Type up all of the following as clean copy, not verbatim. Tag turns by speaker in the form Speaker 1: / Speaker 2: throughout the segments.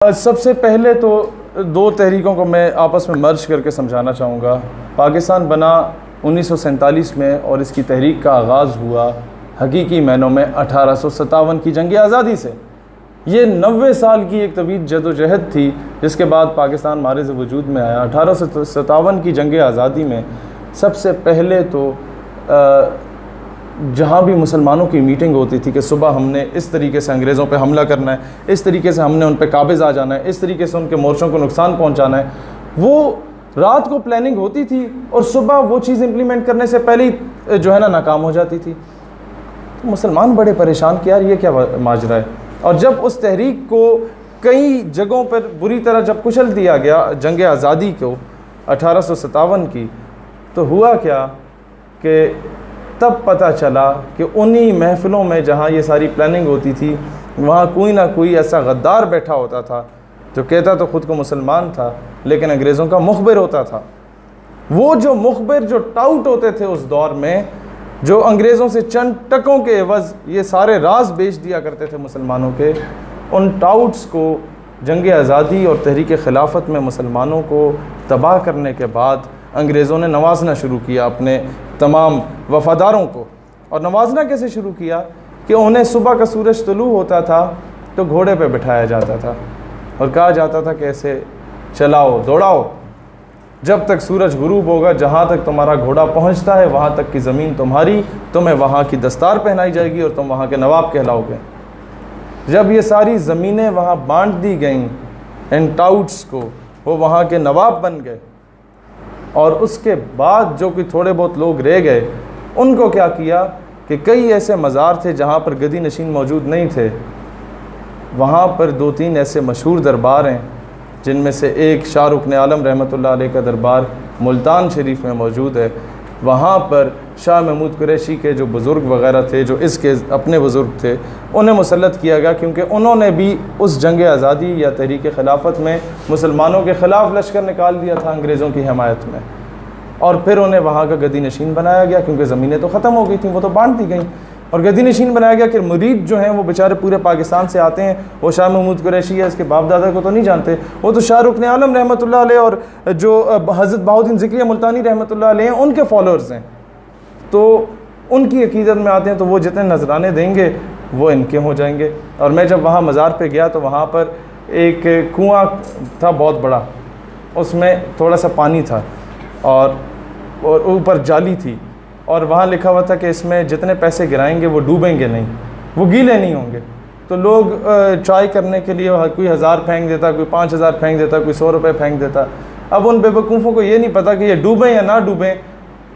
Speaker 1: सबसे पहले तो दो तहरीकों को मैं आपस में मर्ज करके समझाना चाहूँगा। पाकिस्तान बना 1947 में और इसकी तहरीक का आगाज़ हुआ हकीकी मायनों में 1857 की जंग आज़ादी से। ये 90 साल की एक तवील जदोजहद थी जिसके बाद पाकिस्तान मारिज़ वजूद में आया। 1857 की जंग आज़ादी में सबसे पहले तो जहाँ भी मुसलमानों की मीटिंग होती थी कि सुबह हमने इस तरीके से अंग्रेज़ों पे हमला करना है, इस तरीके से हमने उन पे काबिज़ आ जाना है, इस तरीके से उनके मोर्चों को नुकसान पहुँचाना है, वो रात को प्लानिंग होती थी और सुबह वो चीज़ इम्प्लीमेंट करने से पहले ही जो है ना नाकाम हो जाती थी। तो मुसलमान बड़े परेशान कि यार ये क्या माजरा है। और जब उस तहरीक को कई जगहों पर बुरी तरह जब कुचल दिया गया जंग आज़ादी को 1857 की, तो हुआ क्या कि तब पता चला कि उन्हीं महफ़िलों में जहाँ ये सारी प्लानिंग होती थी वहाँ कोई ना कोई ऐसा गद्दार बैठा होता था जो कहता तो ख़ुद को मुसलमान था लेकिन अंग्रेज़ों का मुखबिर होता था। वो जो मुखबिर जो टाउट होते थे उस दौर में, जो अंग्रेज़ों से चंद टकों के एवज़ ये सारे राज बेच दिया करते थे मुसलमानों के, उन टाउट्स को जंग आज़ादी और तहरीक खिलाफत में मुसलमानों को तबाह करने के बाद अंग्रेज़ों ने नवाजना शुरू किया अपने तमाम वफ़ादारों को। और नवाजना कैसे शुरू किया कि उन्हें सुबह का सूरज तुलू होता था तो घोड़े पे बिठाया जाता था और कहा जाता था कि ऐसे चलाओ दौड़ाओ जब तक सूरज गुरूब होगा, जहाँ तक तुम्हारा घोड़ा पहुँचता है वहाँ तक की ज़मीन तुम्हारी, तुम्हें वहाँ की दस्तार पहनाई जाएगी और तुम वहाँ के नवाब कहलाओगे। जब ये सारी ज़मीनें वहाँ बांट दी गईं इन टाउट्स को, वो वहाँ के नवाब बन गए। और उसके बाद जो कि थोड़े बहुत लोग रह गए, उनको क्या किया कि कई ऐसे मज़ार थे जहाँ पर गदी नशीन मौजूद नहीं थे, वहाँ पर दो तीन ऐसे मशहूर दरबार हैं जिनमें से एक शाह रुकन आलम रहमतुल्लाह अलैह का दरबार मुल्तान शरीफ में मौजूद है। वहाँ पर शाह महमूद कुरैशी के जो बुज़ुर्ग वग़ैरह थे, जो इसके अपने बुज़ुर्ग थे, उन्हें मुसल्लत किया गया क्योंकि उन्होंने भी उस जंग आज़ादी या तहरीक खिलाफत में मुसलमानों के ख़िलाफ़ लश्कर निकाल दिया था अंग्रेज़ों की हिमायत में। और फिर उन्हें वहाँ का गदी नशीन बनाया गया क्योंकि ज़मीनें तो ख़त्म हो गई थी, वो तो बांट दी गई और गदी नशीन बनाया गया कि मुरीद जो हैं वो बेचारे पूरे पाकिस्तान से आते हैं, वो शाह महमूद कुरैशी है इसके बाप दादा को तो नहीं जानते, वो तो शाह रुकन आलम रहमतुल्लाह अलैह और जो हज़रत बहाउद्दीन ज़िक्रिया मुल्तानी रहमतुल्लाह अलैह हैं उनके फॉलोअर्स हैं, तो उनकी अकीदत में आते हैं, तो वो जितने नजराने देंगे वो इनके हो जाएंगे। और मैं जब वहाँ मज़ार पे गया तो वहाँ पर एक कुआं था बहुत बड़ा, उसमें थोड़ा सा पानी था और ऊपर जाली थी और वहाँ लिखा हुआ था कि इसमें जितने पैसे गिराएंगे वो डूबेंगे नहीं, वो गीले नहीं होंगे। तो लोग ट्राई करने के लिए कोई 1000 फेंक देता, कोई 5000 फेंक देता, कोई 100 रुपये फेंक देता। अब उन बेवकूफ़ों को ये नहीं पता कि ये डूबें या ना डूबें,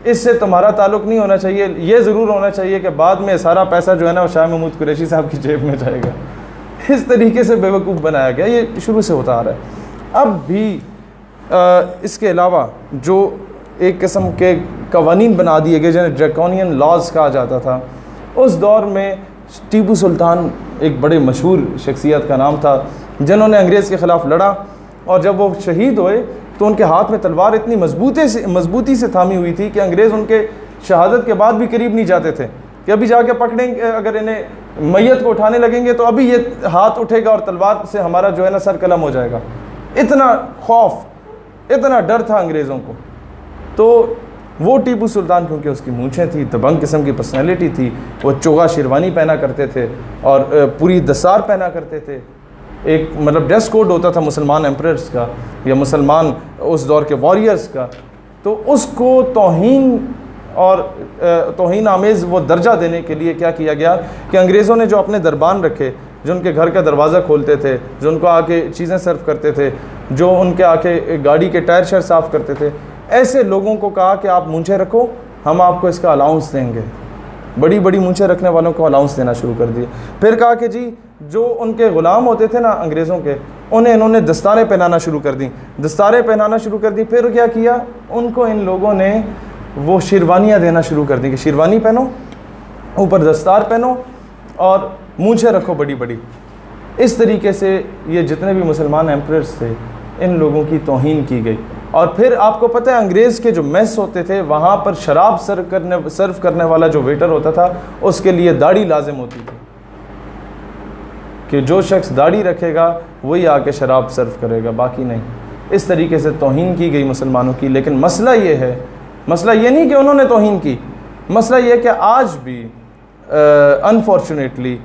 Speaker 1: इससे तुम्हारा ताल्लुक़ नहीं होना चाहिए। ये ज़रूर होना चाहिए कि बाद में सारा पैसा जो है ना वो शाह महमूद कुरैशी साहब की जेब में जाएगा। इस तरीके से बेवकूफ़ बनाया गया, ये शुरू से होता आ रहा है। अब भी इसके अलावा जो एक किस्म के कवानीन बना दिए गए जिन्हें ड्रैकोनियन लॉज कहा जाता था, उस दौर में टीपू सुल्तान एक बड़े मशहूर शख्सियत का नाम था जिन्होंने अंग्रेज़ के ख़िलाफ़ लड़ा और जब वो शहीद हुए तो उनके हाथ में तलवार इतनी मजबूती से थामी हुई थी कि अंग्रेज़ उनके शहादत के बाद भी करीब नहीं जाते थे कि अभी जाके पकड़ेंगे, अगर इन्हें मैयत को उठाने लगेंगे तो अभी ये हाथ उठेगा और तलवार से हमारा जो है ना सर कलम हो जाएगा। इतना खौफ, इतना डर था अंग्रेज़ों को। तो वो टीपू सुल्तान क्योंकि उसकी मूंछें थी, दबंग किस्म की पर्सनैलिटी थी, वो चोगा शेरवानी पहना करते थे और पूरी दस्तार पहना करते थे। एक मतलब ड्रेस कोड होता था मुसलमान एम्परर्स का या मुसलमान उस दौर के वॉरियर्स का, तो उसको तौहीन और तौहीन आमेज़ वो दर्जा देने के लिए क्या किया गया कि अंग्रेज़ों ने जो अपने दरबान रखे, जो उनके घर का दरवाज़ा खोलते थे, जो उनको आके चीज़ें सर्व करते थे, जो उनके आके गाड़ी के टायर शायर साफ़ करते थे, ऐसे लोगों को कहा कि आप मूंछें रखो, हम आपको इसका अलाउंस देंगे। बड़ी बड़ी मूंछें रखने वालों को अलाउंस देना शुरू कर दिए। फिर कहा कि जी जो उनके ग़ुलाम होते थे ना अंग्रेज़ों के, उन्हें इन्होंने दस्तारें पहनाना शुरू कर दी, दस्तारें पहनाना शुरू कर दी। फिर क्या किया, उनको इन लोगों ने वो शेरवानियाँ देना शुरू कर दी कि शेरवानी पहनो, ऊपर दस्तार पहनो और मूंछें रखो बड़ी बड़ी। इस तरीके से ये जितने भी मुसलमान एम्परर्स थे इन लोगों की तौहीन की गई। और फिर आपको पता है अंग्रेज़ के जो मेस होते थे वहाँ पर शराब सर्व करने वाला जो वेटर होता था उसके लिए दाढ़ी लाजिम होती थी कि जो शख्स दाढ़ी रखेगा वही आके शराब सर्व करेगा, बाकी नहीं। इस तरीके से तौहीन की गई मुसलमानों की। लेकिन मसला ये है, मसला ये नहीं कि उन्होंने तौहीन की, मसला ये कि आज भी अनफॉर्चुनेटली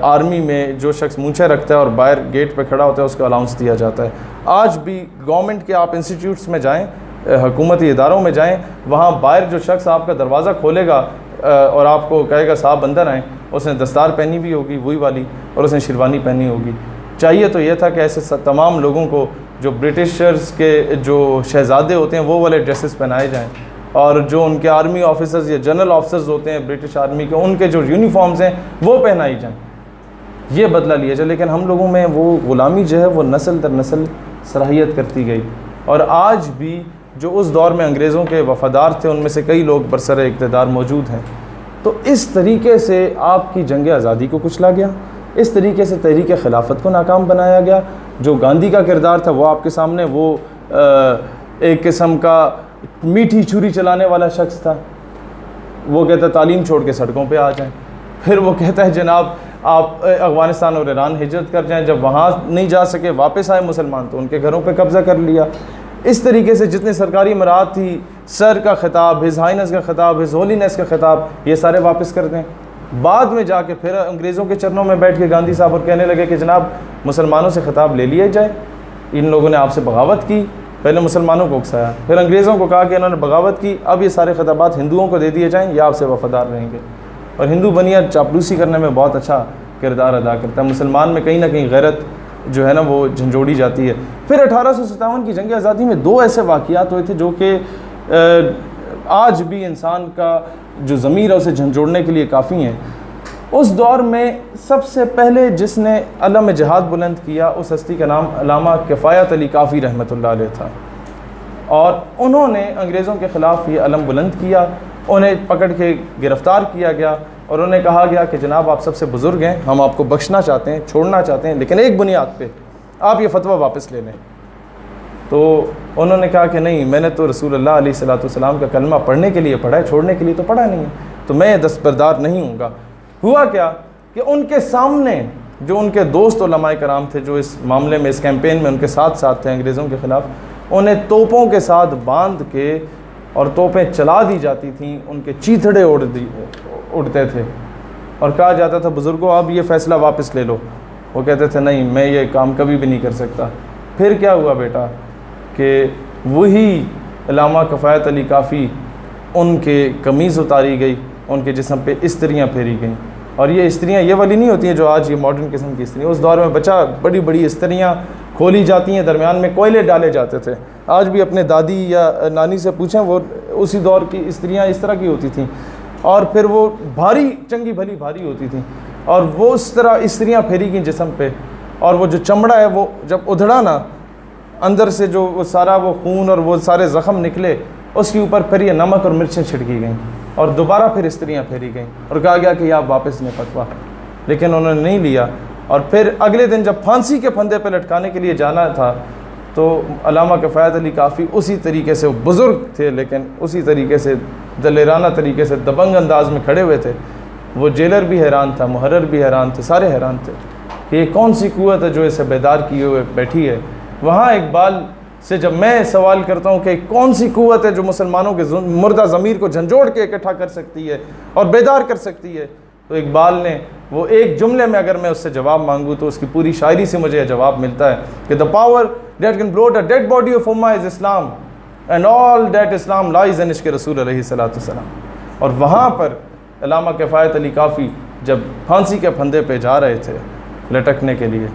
Speaker 1: आर्मी में जो शख्स मूंछें रखता है और बाहर गेट पे खड़ा होता है उसको अलाउंस दिया जाता है। आज भी गवर्नमेंट के आप इंस्टीट्यूट्स में जाएं, हुकूमती इदारों में जाएं, वहाँ बाहर जो शख्स आपका दरवाज़ा खोलेगा और आपको कहेगा साहब अंदर आएँ, उसने दस्तार पहनी भी होगी वही वाली, और उसने शेरवानी पहनी होगी। चाहिए तो यह था कि ऐसे तमाम लोगों को जो ब्रिटिशर्स के जो शहज़ादे होते हैं वो वाले ड्रेसेस पहनाए जाएँ, और जो उनके आर्मी ऑफिसर्स या जनरल ऑफिसर्स होते हैं ब्रिटिश आर्मी के, उनके जो यूनिफॉर्म्स हैं वो पहनाई जाएँ, ये बदला लिया जाए। लेकिन हम लोगों में वो ग़ुलामी जो है वो नस्ल दर नस्ल सराहियत करती गई। और आज भी जो उस दौर में अंग्रेज़ों के वफ़ादार थे उनमें से कई लोग बरसर इक़्तिदार मौजूद हैं। तो इस तरीके से आपकी जंग आज़ादी को कुचला गया, इस तरीके से तहरीक खिलाफत को नाकाम बनाया गया। जो गांधी का किरदार था वो आपके सामने, वो एक किस्म का मीठी छुरी चलाने वाला शख्स था। वो कहता तालीम छोड़ के सड़कों पे आ जाएं। फिर वो कहता है जनाब आप अफ़गानिस्तान और ईरान हिजरत कर जाएं। जब वहाँ नहीं जा सके वापस आए मुसलमान तो उनके घरों पे कब्ज़ा कर लिया। इस तरीके से जितने सरकारी मराद थी, सर का ख़िताब, हिज़ हाइनेस का ख़िताब, हिज़ होलीनेस का ख़िताब, ये सारे वापस कर दें। बाद में जाके फिर अंग्रेज़ों के चरणों में बैठ के गांधी साहब और कहने लगे कि जनाब मुसलमानों से ख़िताब ले लिया जाए, इन लोगों ने आपसे बगावत की। पहले मुसलमानों को उकसाया, फिर अंग्रेज़ों को कहा कि इन्होंने बगावत की, अब ये सारे ख़िताबात हिंदुओं को दे दिए जाएँ, या आपसे वफ़ादार रहेंगे। और हिंदू बनिया चापलूसी करने में बहुत अच्छा किरदार अदा करता है। मुसलमान में कहीं ना कहीं गैरत जो है ना वो झंझोड़ी जाती है। फिर 1857 की जंग आज़ादी में दो ऐसे वाक़यात हुए थे जो कि आज भी इंसान का जो ज़मीर है उसे झंझोड़ने के लिए काफ़ी हैं। उस दौर में सबसे पहले जिसने अलम जिहाद बुलंद किया उस हस्ती का नाम अल्लामा किफ़ायत अली काफ़ी रहमतुल्लाह अलैह था, और उन्होंने अंग्रेज़ों के ख़िलाफ़ ये अलम बुलंद किया। उन्हें पकड़ के गिरफ़्तार किया गया और उन्हें कहा गया कि जनाब आप सबसे बुज़ुर्ग हैं, हम आपको बख्शना चाहते हैं, छोड़ना चाहते हैं, लेकिन एक बुनियाद पे आप ये फतवा वापस ले लें। तो उन्होंने कहा कि नहीं, मैंने तो रसूलुल्लाह अलैहिस्सलाम का कलमा पढ़ने के लिए पढ़ा है, छोड़ने के लिए तो पढ़ा नहीं है, तो मैं दस्तबरदार नहीं हूँगा। हुआ क्या कि उनके सामने जो उनके दोस्त उलमाए कराम थे जो इस मामले में, इस कैंपेन में उनके साथ साथ थे अंग्रेज़ों के ख़िलाफ़, उन्हें तोपों के साथ बांध के और तोपें चला दी जाती थीं, उनके चीथड़े उड़ते थे और कहा जाता था बुज़ुर्गों अब ये फ़ैसला वापस ले लो। वो कहते थे नहीं, मैं ये काम कभी भी नहीं कर सकता। फिर क्या हुआ बेटा कि वही अल्लामा किफ़ायत अली काफ़ी, उनके कमीज़ उतारी गई, उनके जिस्म पे इस्त्रियाँ फेरी गईं। और ये इस्त्रियाँ ये वाली नहीं होती हैं जो आज ये मॉडर्न किस्म की इस्त्रियाँ, उस दौर में बच्चा बड़ी बड़ी इस्त्रियाँ खोली जाती हैं, दरमियान में कोयले डाले जाते थे। आज भी अपने दादी या नानी से पूछें, वो उसी दौर की इस्त्रियाँ इस तरह की होती थीं, और फिर वो भारी, चंगी भली भारी होती थी, और वो उस तरह इस्त्रियाँ फेरी गई जिस्म पे, और वो जो चमड़ा है वो जब उधड़ा ना, अंदर से जो वो सारा वो खून और वो सारे ज़ख़म निकले, उसके ऊपर फिर ये नमक और मिर्चें छिड़की गईं और दोबारा फिर इस्त्रियाँ फेरी गईं और कहा गया कि आप वापस लें फतवा। लेकिन उन्होंने नहीं लिया। और फिर अगले दिन जब फांसी के फंदे पर लटकाने के लिए जाना था तो अल्लामा किफ़ायत अली काफ़ी उसी तरीके से, बुज़ुर्ग थे लेकिन उसी तरीके से दलेराना तरीके से दबंग अंदाज में खड़े हुए थे। वो जेलर भी हैरान था, मुहर्रर भी हैरान थे, सारे हैरान थे कि ये कौन सी क़ुव्वत है जो इसे बेदार किए हुए बैठी है। वहाँ इकबाल से जब मैं सवाल करता हूँ कि कौन सी क़ुव्वत है जो मुसलमानों के मुर्दा ज़मीर को झंझोड़ के इकट्ठा कर सकती है और बेदार कर सकती है, तो इकबाल ने वो एक जुमले में अगर मैं उससे जवाब मांगूँ तो उसकी पूरी शायरी से मुझे जवाब मिलता है कि the power that can blow the dead body of Umma is Islam and all that Islam lies in इश्क़ रसूल अलैहिस्सलातु वस्सलाम। और वहाँ पर अल्लामा किफ़ायत अली काफ़ी जब फांसी के फंदे पे जा रहे थे लटकने के लिए,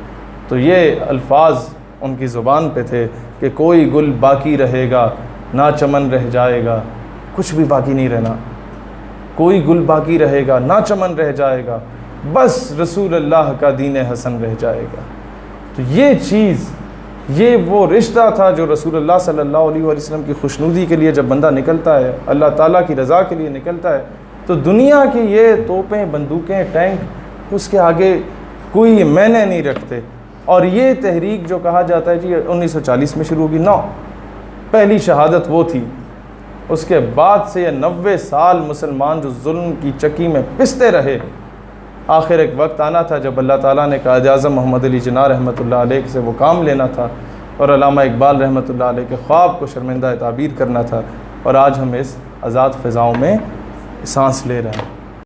Speaker 1: तो ये अल्फाज उनकी ज़ुबान पे थे कि कोई गुल बाकी रहेगा ना चमन रह जाएगा, कुछ भी बाकी नहीं रहना, कोई गुल बाकी रहेगा ना चमन रह जाएगा, बस रसूल अल्लाह का दीन हसन रह जाएगा। तो ये चीज़, ये वो रिश्ता था जो रसूलुल्लाह सल्लल्लाहु अलैहि वसल्लम की खुशनुदी के लिए जब बंदा निकलता है, अल्लाह ताला की रज़ा के लिए निकलता है, तो दुनिया की ये तोपें, बंदूकें, टैंक उसके आगे कोई मैंने नहीं रखते। और ये तहरीक जो कहा जाता है जी 1940 में शुरू होगी, 9 पहली शहादत वो थी, उसके बाद से ये 90 साल मुसलमान जो जुल्म की चक्की में पिसते रहे, आखिर एक वक्त आना था जब अल्लाह ताला ने कायद आज़म मोहम्मद अली जिन्ना रहमतुल्लाह अलैह से वो काम लेना था और अल्लामा इकबाल रहमतुल्लाह अलैह के ख्वाब को शर्मिंदा ताबीर करना था, और आज हम इस आज़ाद फ़िज़ाओं में सांस ले रहे हैं।